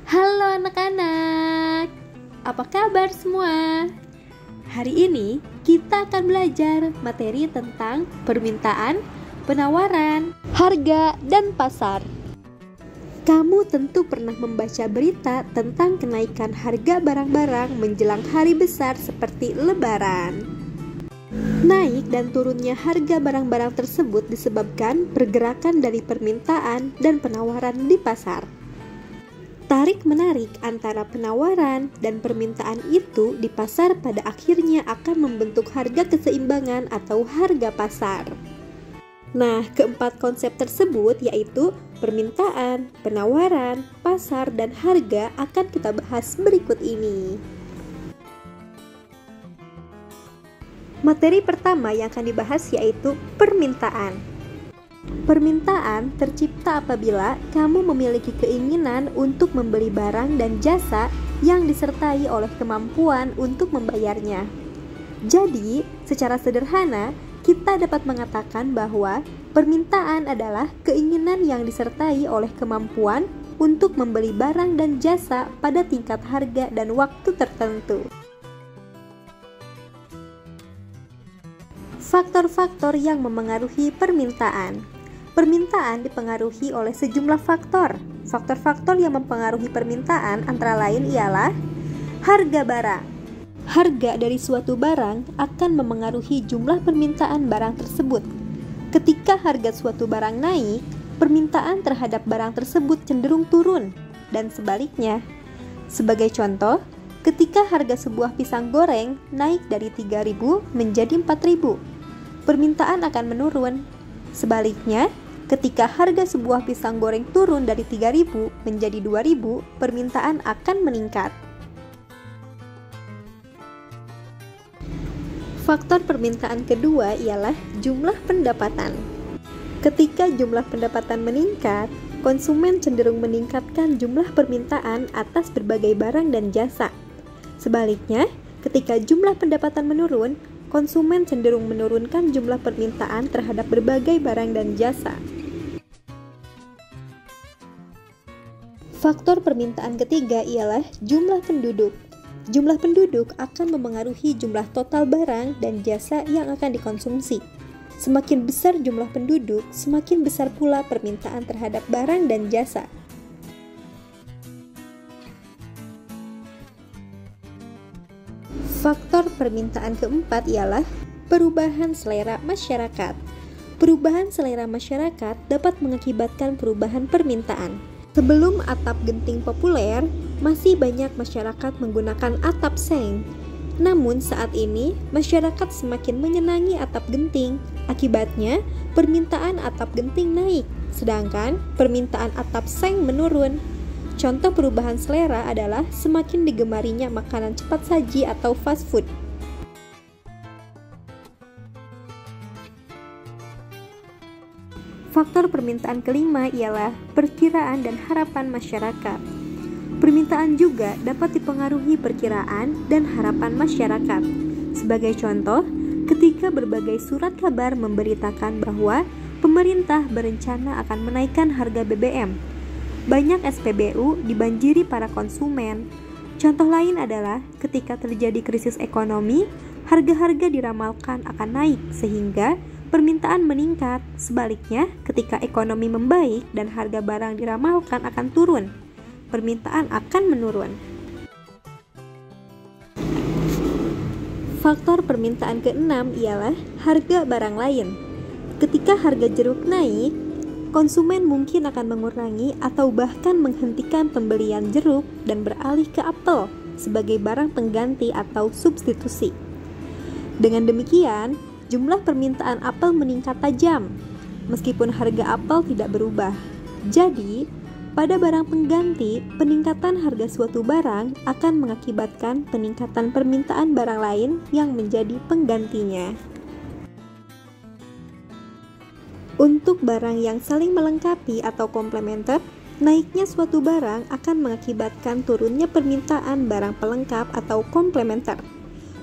Halo anak-anak, apa kabar semua? Hari ini kita akan belajar materi tentang permintaan, penawaran, harga, dan pasar. Kamu tentu pernah membaca berita tentang kenaikan harga barang-barang menjelang hari besar seperti Lebaran. Naik dan turunnya harga barang-barang tersebut disebabkan pergerakan dari permintaan dan penawaran di pasar. Tarik-menarik antara penawaran dan permintaan itu di pasar pada akhirnya akan membentuk harga keseimbangan atau harga pasar. Nah, keempat konsep tersebut yaitu permintaan, penawaran, pasar, dan harga akan kita bahas berikut ini. Materi pertama yang akan dibahas yaitu permintaan. Permintaan tercipta apabila kamu memiliki keinginan untuk membeli barang dan jasa yang disertai oleh kemampuan untuk membayarnya. Jadi, secara sederhana, kita dapat mengatakan bahwa permintaan adalah keinginan yang disertai oleh kemampuan untuk membeli barang dan jasa pada tingkat harga dan waktu tertentu. Faktor-faktor yang memengaruhi permintaan. Permintaan dipengaruhi oleh sejumlah faktor. Faktor-faktor yang mempengaruhi permintaan antara lain ialah harga barang. Harga dari suatu barang akan memengaruhi jumlah permintaan barang tersebut. Ketika harga suatu barang naik, permintaan terhadap barang tersebut cenderung turun, dan sebaliknya. Sebagai contoh, ketika harga sebuah pisang goreng naik dari 3.000 menjadi 4.000, permintaan akan menurun. Sebaliknya, ketika harga sebuah pisang goreng turun dari 3.000 menjadi 2.000, permintaan akan meningkat. Faktor permintaan kedua ialah jumlah pendapatan. Ketika jumlah pendapatan meningkat, konsumen cenderung meningkatkan jumlah permintaan atas berbagai barang dan jasa. Sebaliknya, ketika jumlah pendapatan menurun, konsumen cenderung menurunkan jumlah permintaan terhadap berbagai barang dan jasa. Faktor permintaan ketiga ialah jumlah penduduk. Jumlah penduduk akan memengaruhi jumlah total barang dan jasa yang akan dikonsumsi. Semakin besar jumlah penduduk, semakin besar pula permintaan terhadap barang dan jasa. Faktor permintaan keempat ialah perubahan selera masyarakat. Perubahan selera masyarakat dapat mengakibatkan perubahan permintaan. Sebelum atap genting populer, masih banyak masyarakat menggunakan atap seng. Namun saat ini, masyarakat semakin menyenangi atap genting. Akibatnya, permintaan atap genting naik, sedangkan permintaan atap seng menurun. Contoh perubahan selera adalah semakin digemarinya makanan cepat saji atau fast food. Faktor permintaan kelima ialah perkiraan dan harapan masyarakat. Permintaan juga dapat dipengaruhi perkiraan dan harapan masyarakat. Sebagai contoh, ketika berbagai surat kabar memberitakan bahwa pemerintah berencana akan menaikkan harga BBM, banyak SPBU dibanjiri para konsumen. Contoh lain adalah ketika terjadi krisis ekonomi, harga-harga diramalkan akan naik sehingga permintaan meningkat. Sebaliknya, ketika ekonomi membaik dan harga barang diramalkan akan turun, permintaan akan menurun. Faktor permintaan keenam ialah harga barang lain. Ketika harga jeruk naik, konsumen mungkin akan mengurangi atau bahkan menghentikan pembelian jeruk dan beralih ke apel sebagai barang pengganti atau substitusi. Dengan demikian, jumlah permintaan apel meningkat tajam, meskipun harga apel tidak berubah. Jadi, pada barang pengganti, peningkatan harga suatu barang akan mengakibatkan peningkatan permintaan barang lain yang menjadi penggantinya. Untuk barang yang saling melengkapi atau komplementer, naiknya suatu barang akan mengakibatkan turunnya permintaan barang pelengkap atau komplementer.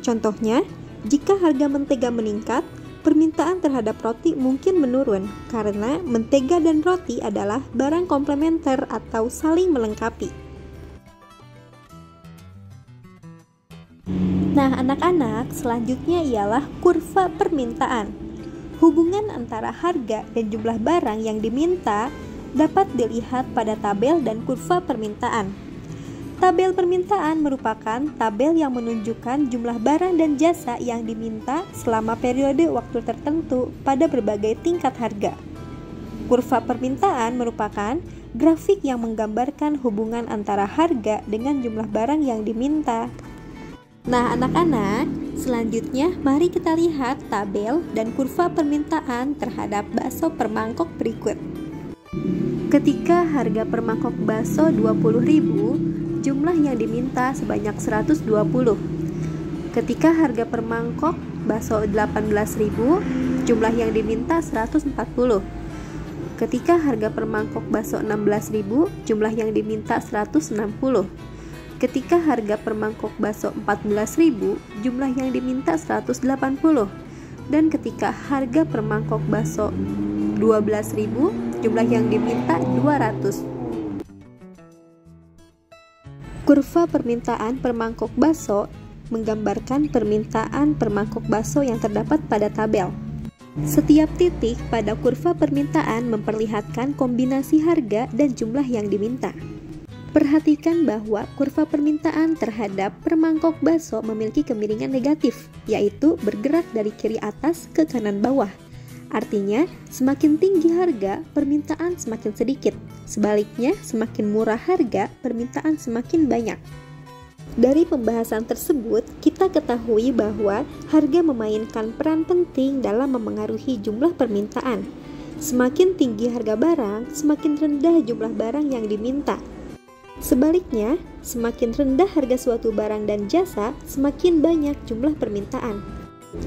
Contohnya, jika harga mentega meningkat, permintaan terhadap roti mungkin menurun karena mentega dan roti adalah barang komplementer atau saling melengkapi. Nah, anak-anak, selanjutnya ialah kurva permintaan. Hubungan antara harga dan jumlah barang yang diminta dapat dilihat pada tabel dan kurva permintaan. Tabel permintaan merupakan tabel yang menunjukkan jumlah barang dan jasa yang diminta selama periode waktu tertentu pada berbagai tingkat harga. Kurva permintaan merupakan grafik yang menggambarkan hubungan antara harga dengan jumlah barang yang diminta. Nah, anak-anak, selanjutnya mari kita lihat tabel dan kurva permintaan terhadap bakso per mangkok berikut. Ketika harga per mangkok bakso 20.000, jumlah yang diminta sebanyak 120. Ketika harga per mangkok bakso 18.000, jumlah yang diminta 140. Ketika harga per mangkok bakso 16.000, jumlah yang diminta 160. Ketika harga per mangkok bakso 14.000, jumlah yang diminta 180. Dan ketika harga per mangkok bakso 12.000, jumlah yang diminta 200. Kurva permintaan per mangkok bakso menggambarkan permintaan per mangkok bakso yang terdapat pada tabel. Setiap titik pada kurva permintaan memperlihatkan kombinasi harga dan jumlah yang diminta. Perhatikan bahwa kurva permintaan terhadap per mangkok bakso memiliki kemiringan negatif, yaitu bergerak dari kiri atas ke kanan bawah. Artinya, semakin tinggi harga, permintaan semakin sedikit. Sebaliknya, semakin murah harga, permintaan semakin banyak. Dari pembahasan tersebut, kita ketahui bahwa harga memainkan peran penting dalam memengaruhi jumlah permintaan. Semakin tinggi harga barang, semakin rendah jumlah barang yang diminta. Sebaliknya, semakin rendah harga suatu barang dan jasa, semakin banyak jumlah permintaan.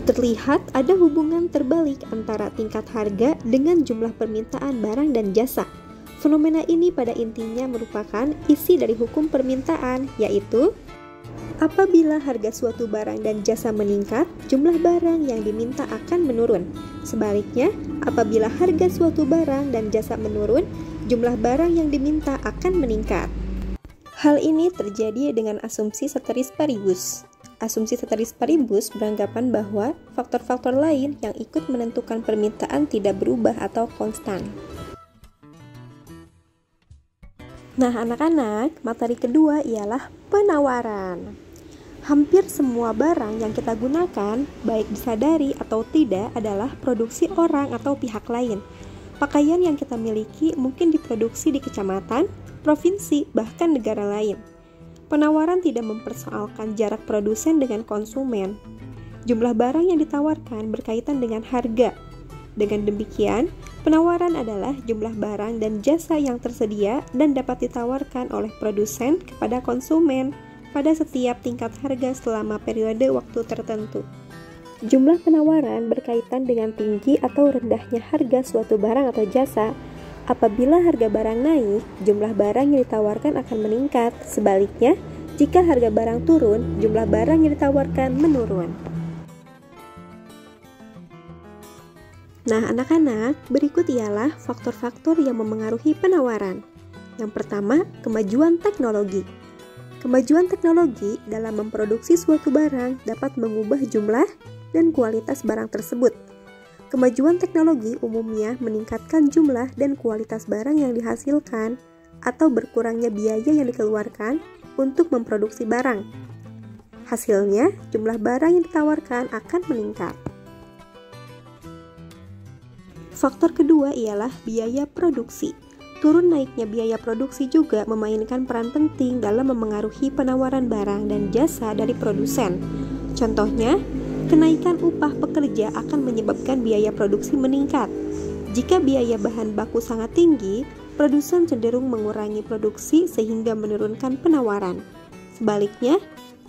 Terlihat ada hubungan terbalik antara tingkat harga dengan jumlah permintaan barang dan jasa. Fenomena ini pada intinya merupakan isi dari hukum permintaan, yaitu apabila harga suatu barang dan jasa meningkat, jumlah barang yang diminta akan menurun. Sebaliknya, apabila harga suatu barang dan jasa menurun, jumlah barang yang diminta akan meningkat. Hal ini terjadi dengan asumsi ceteris paribus. Asumsi ceteris paribus beranggapan bahwa faktor-faktor lain yang ikut menentukan permintaan tidak berubah atau konstan. Nah, anak-anak, materi kedua ialah penawaran. Hampir semua barang yang kita gunakan, baik disadari atau tidak, adalah produksi orang atau pihak lain. Pakaian yang kita miliki mungkin diproduksi di kecamatan, provinsi, bahkan negara lain. Penawaran tidak mempersoalkan jarak produsen dengan konsumen. Jumlah barang yang ditawarkan berkaitan dengan harga. Dengan demikian, penawaran adalah jumlah barang dan jasa yang tersedia dan dapat ditawarkan oleh produsen kepada konsumen pada setiap tingkat harga selama periode waktu tertentu. Jumlah penawaran berkaitan dengan tinggi atau rendahnya harga suatu barang atau jasa. Apabila harga barang naik, jumlah barang yang ditawarkan akan meningkat. Sebaliknya, jika harga barang turun, jumlah barang yang ditawarkan menurun. Nah, anak-anak, berikut ialah faktor-faktor yang memengaruhi penawaran. Yang pertama, kemajuan teknologi. Kemajuan teknologi dalam memproduksi suatu barang dapat mengubah jumlah dan kualitas barang tersebut. Kemajuan teknologi umumnya meningkatkan jumlah dan kualitas barang yang dihasilkan atau berkurangnya biaya yang dikeluarkan untuk memproduksi barang. Hasilnya, jumlah barang yang ditawarkan akan meningkat. Faktor kedua ialah biaya produksi. Turun naiknya biaya produksi juga memainkan peran penting dalam memengaruhi penawaran barang dan jasa dari produsen. Contohnya, kenaikan upah pekerja akan menyebabkan biaya produksi meningkat. Jika biaya bahan baku sangat tinggi, produsen cenderung mengurangi produksi sehingga menurunkan penawaran. Sebaliknya,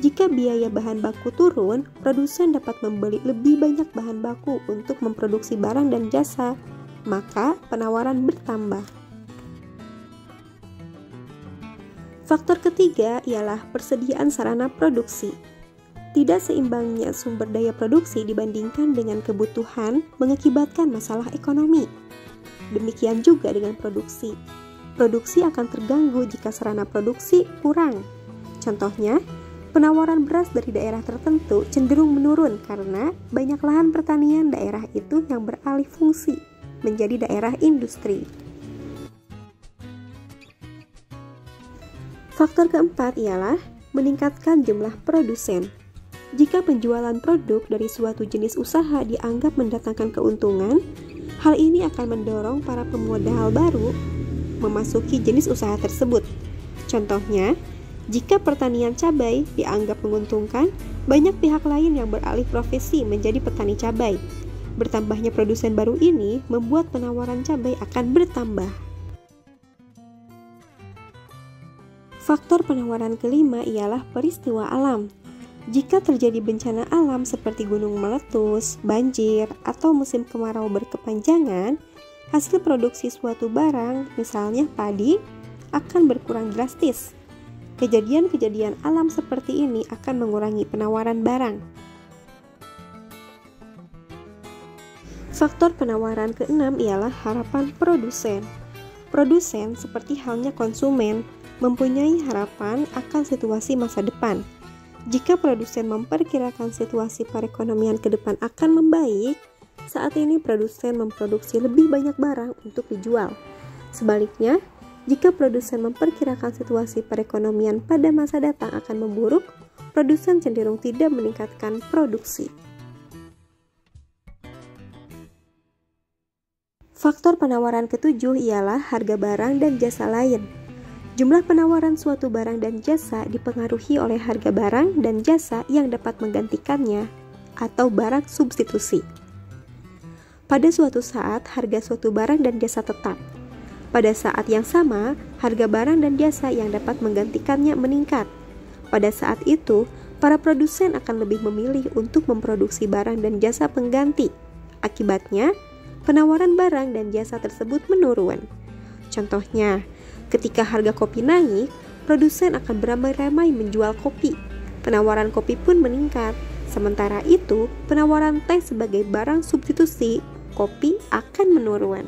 jika biaya bahan baku turun, produsen dapat membeli lebih banyak bahan baku untuk memproduksi barang dan jasa, maka penawaran bertambah. Faktor ketiga ialah persediaan sarana produksi. Tidak seimbangnya sumber daya produksi dibandingkan dengan kebutuhan mengakibatkan masalah ekonomi. Demikian juga dengan produksi. Produksi akan terganggu jika sarana produksi kurang. Contohnya, Penawaran beras dari daerah tertentu cenderung menurun karena banyak lahan pertanian daerah itu yang beralih fungsi menjadi daerah industri. Faktor keempat ialah meningkatkan jumlah produsen. Jika penjualan produk dari suatu jenis usaha dianggap mendatangkan keuntungan, hal ini akan mendorong para pemodal baru memasuki jenis usaha tersebut. Contohnya, jika pertanian cabai dianggap menguntungkan, banyak pihak lain yang beralih profesi menjadi petani cabai. Bertambahnya produsen baru ini membuat penawaran cabai akan bertambah. Faktor penawaran kelima ialah peristiwa alam. Jika terjadi bencana alam seperti gunung meletus, banjir, atau musim kemarau berkepanjangan, hasil produksi suatu barang, misalnya padi, akan berkurang drastis. Kejadian-kejadian alam seperti ini akan mengurangi penawaran barang. Faktor penawaran keenam ialah harapan produsen. Produsen, seperti halnya konsumen, mempunyai harapan akan situasi masa depan. Jika produsen memperkirakan situasi perekonomian ke depan akan membaik, saat ini produsen memproduksi lebih banyak barang untuk dijual. Sebaliknya, jika produsen memperkirakan situasi perekonomian pada masa datang akan memburuk, produsen cenderung tidak meningkatkan produksi. Faktor penawaran ketujuh ialah harga barang dan jasa lain. Jumlah penawaran suatu barang dan jasa dipengaruhi oleh harga barang dan jasa yang dapat menggantikannya atau barang substitusi. Pada suatu saat, harga suatu barang dan jasa tetap. Pada saat yang sama, harga barang dan jasa yang dapat menggantikannya meningkat. Pada saat itu, para produsen akan lebih memilih untuk memproduksi barang dan jasa pengganti. Akibatnya, penawaran barang dan jasa tersebut menurun. Contohnya, ketika harga kopi naik, produsen akan beramai-ramai menjual kopi. Penawaran kopi pun meningkat. Sementara itu, penawaran teh sebagai barang substitusi kopi akan menurun.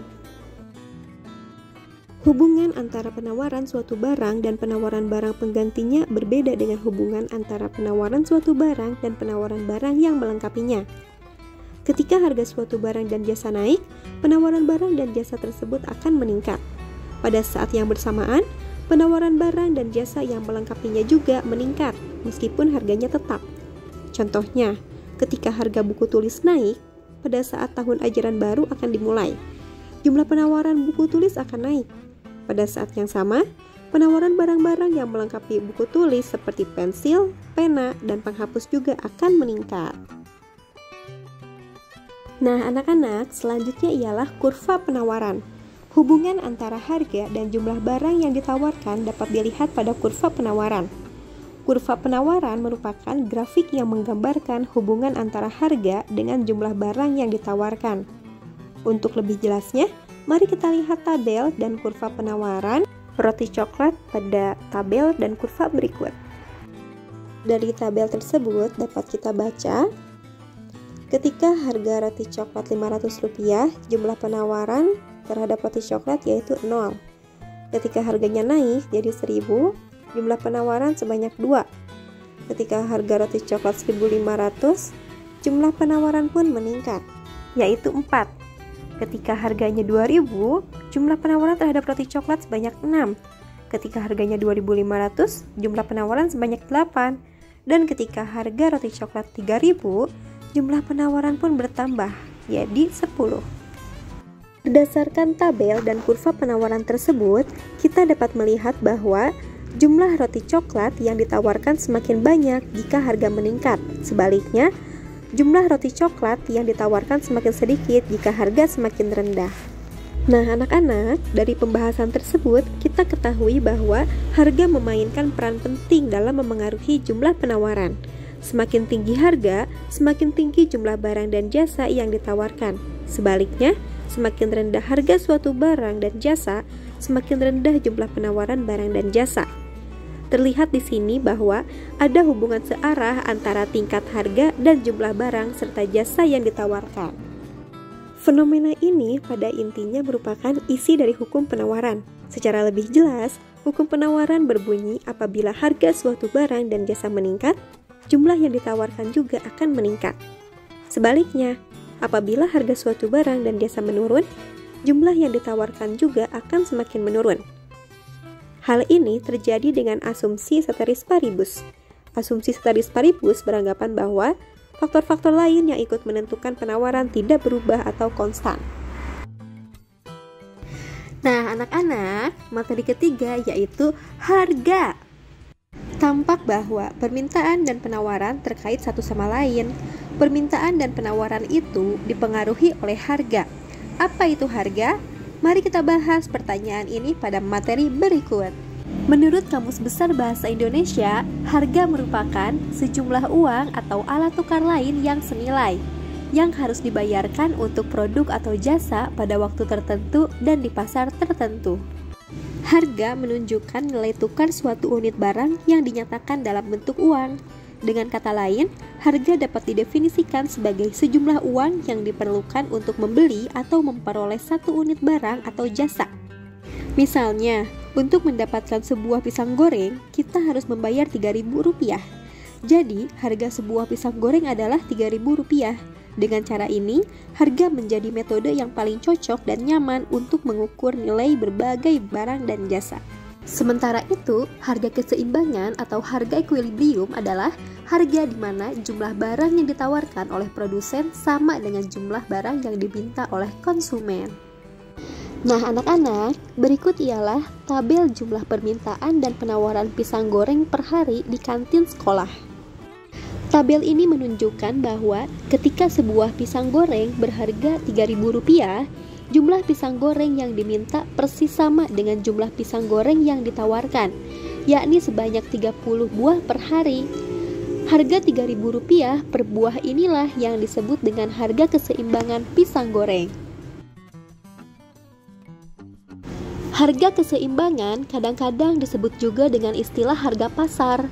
Hubungan antara penawaran suatu barang dan penawaran barang penggantinya berbeda dengan hubungan antara penawaran suatu barang dan penawaran barang yang melengkapinya. Ketika harga suatu barang dan jasa naik, penawaran barang dan jasa tersebut akan meningkat. Pada saat yang bersamaan, penawaran barang dan jasa yang melengkapinya juga meningkat, meskipun harganya tetap. Contohnya, ketika harga buku tulis naik, pada saat tahun ajaran baru akan dimulai, jumlah penawaran buku tulis akan naik. Pada saat yang sama, penawaran barang-barang yang melengkapi buku tulis seperti pensil, pena, dan penghapus juga akan meningkat. Nah, anak-anak, selanjutnya ialah kurva penawaran. Hubungan antara harga dan jumlah barang yang ditawarkan dapat dilihat pada kurva penawaran. Kurva penawaran merupakan grafik yang menggambarkan hubungan antara harga dengan jumlah barang yang ditawarkan. Untuk lebih jelasnya, mari kita lihat tabel dan kurva penawaran roti coklat pada tabel dan kurva berikut. Dari tabel tersebut dapat kita baca, ketika harga roti coklat Rp500, jumlah penawaran terhadap roti coklat yaitu 0. Ketika harganya naik jadi 1.000, jumlah penawaran sebanyak 2. Ketika harga roti coklat 1.500, jumlah penawaran pun meningkat, yaitu 4. Ketika harganya 2.000, jumlah penawaran terhadap roti coklat sebanyak 6. Ketika harganya 2.500, jumlah penawaran sebanyak 8. Dan ketika harga roti coklat 3.000, jumlah penawaran pun bertambah, jadi 10. Berdasarkan tabel dan kurva penawaran tersebut, kita dapat melihat bahwa jumlah roti coklat yang ditawarkan semakin banyak jika harga meningkat. Sebaliknya, jumlah roti coklat yang ditawarkan semakin sedikit jika harga semakin rendah. Nah, anak-anak, dari pembahasan tersebut, kita ketahui bahwa harga memainkan peran penting dalam memengaruhi jumlah penawaran. Semakin tinggi harga, semakin tinggi jumlah barang dan jasa yang ditawarkan. Sebaliknya, semakin rendah harga suatu barang dan jasa, semakin rendah jumlah penawaran barang dan jasa. Terlihat di sini bahwa ada hubungan searah antara tingkat harga dan jumlah barang serta jasa yang ditawarkan. Fenomena ini pada intinya merupakan isi dari hukum penawaran. Secara lebih jelas, Hukum penawaran berbunyi apabila harga suatu barang dan jasa meningkat, jumlah yang ditawarkan juga akan meningkat. Sebaliknya, apabila harga suatu barang dan jasa menurun, jumlah yang ditawarkan juga akan semakin menurun. Hal ini terjadi dengan asumsi ceteris paribus. Asumsi ceteris paribus beranggapan bahwa faktor-faktor lain yang ikut menentukan penawaran tidak berubah atau konstan. Nah, anak-anak, materi ketiga yaitu harga. Tampak bahwa permintaan dan penawaran terkait satu sama lain. Permintaan dan penawaran itu dipengaruhi oleh harga. Apa itu harga? Mari kita bahas pertanyaan ini pada materi berikut. Menurut Kamus Besar Bahasa Indonesia, harga merupakan sejumlah uang atau alat tukar lain yang senilai yang harus dibayarkan untuk produk atau jasa pada waktu tertentu dan di pasar tertentu. Harga menunjukkan nilai tukar suatu unit barang yang dinyatakan dalam bentuk uang. Dengan kata lain, harga dapat didefinisikan sebagai sejumlah uang yang diperlukan untuk membeli atau memperoleh satu unit barang atau jasa. Misalnya, untuk mendapatkan sebuah pisang goreng, kita harus membayar Rp3.000. Jadi, harga sebuah pisang goreng adalah Rp3.000. Dengan cara ini, harga menjadi metode yang paling cocok dan nyaman untuk mengukur nilai berbagai barang dan jasa. Sementara itu, harga keseimbangan atau harga equilibrium adalah harga di mana jumlah barang yang ditawarkan oleh produsen sama dengan jumlah barang yang diminta oleh konsumen. Nah, anak-anak, berikut ialah tabel jumlah permintaan dan penawaran pisang goreng per hari di kantin sekolah. Tabel ini menunjukkan bahwa ketika sebuah pisang goreng berharga Rp3.000, jumlah pisang goreng yang diminta persis sama dengan jumlah pisang goreng yang ditawarkan, yakni sebanyak 30 buah per hari. Harga Rp3.000 per buah inilah yang disebut dengan harga keseimbangan pisang goreng. Harga keseimbangan kadang-kadang disebut juga dengan istilah harga pasar.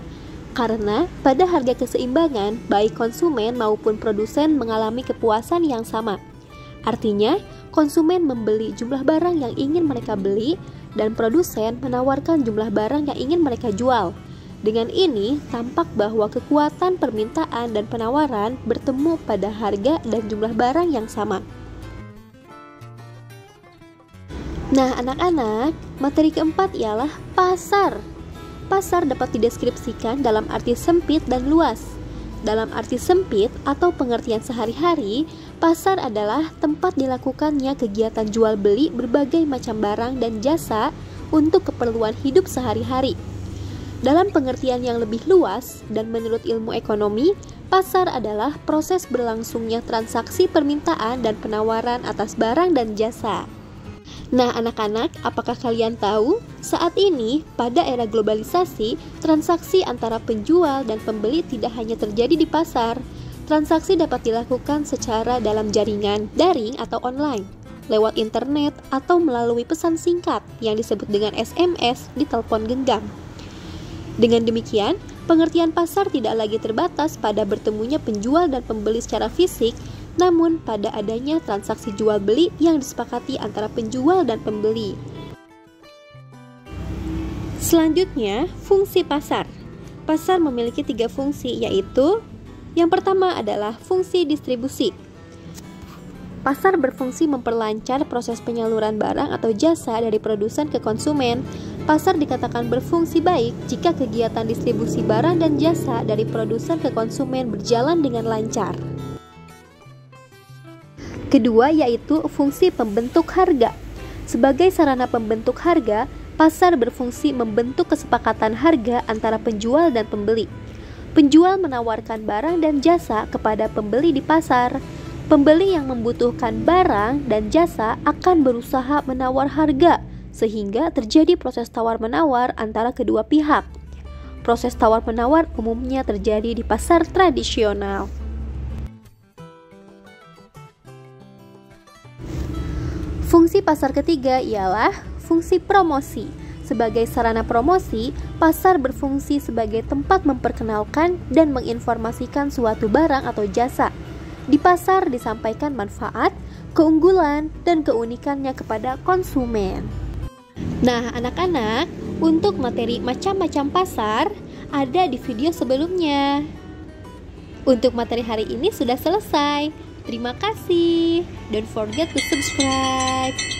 Karena pada harga keseimbangan, baik konsumen maupun produsen mengalami kepuasan yang sama. Artinya, konsumen membeli jumlah barang yang ingin mereka beli, dan produsen menawarkan jumlah barang yang ingin mereka jual. Dengan ini, tampak bahwa kekuatan permintaan dan penawaran bertemu pada harga dan jumlah barang yang sama. Nah, anak-anak, materi keempat ialah pasar. Pasar dapat dideskripsikan dalam arti sempit dan luas. Dalam arti sempit atau pengertian sehari-hari, pasar adalah tempat dilakukannya kegiatan jual beli berbagai macam barang dan jasa untuk keperluan hidup sehari-hari. Dalam pengertian yang lebih luas dan menurut ilmu ekonomi, pasar adalah proses berlangsungnya transaksi permintaan dan penawaran atas barang dan jasa. Nah, anak-anak, apakah kalian tahu? Saat ini, pada era globalisasi, transaksi antara penjual dan pembeli tidak hanya terjadi di pasar. Transaksi dapat dilakukan secara dalam jaringan, daring atau online, lewat internet atau melalui pesan singkat yang disebut dengan SMS di telepon genggam. Dengan demikian, pengertian pasar tidak lagi terbatas pada bertemunya penjual dan pembeli secara fisik, namun pada adanya transaksi jual beli yang disepakati antara penjual dan pembeli. Selanjutnya, fungsi pasar. Pasar memiliki 3 fungsi, yaitu yang pertama adalah fungsi distribusi. Pasar berfungsi memperlancar proses penyaluran barang atau jasa dari produsen ke konsumen. Pasar dikatakan berfungsi baik jika kegiatan distribusi barang dan jasa dari produsen ke konsumen berjalan dengan lancar. Kedua yaitu fungsi pembentuk harga. Sebagai sarana pembentuk harga, pasar berfungsi membentuk kesepakatan harga antara penjual dan pembeli. Penjual menawarkan barang dan jasa kepada pembeli di pasar. Pembeli yang membutuhkan barang dan jasa akan berusaha menawar harga, sehingga terjadi proses tawar-menawar antara kedua pihak. Proses tawar-menawar umumnya terjadi di pasar tradisional. Fungsi pasar ketiga ialah fungsi promosi. Sebagai sarana promosi, pasar berfungsi sebagai tempat memperkenalkan dan menginformasikan suatu barang atau jasa. Di pasar disampaikan manfaat, keunggulan, dan keunikannya kepada konsumen. Nah, anak-anak, Untuk materi macam-macam pasar ada di video sebelumnya. Untuk materi hari ini sudah selesai. Terima kasih. Don't forget to subscribe.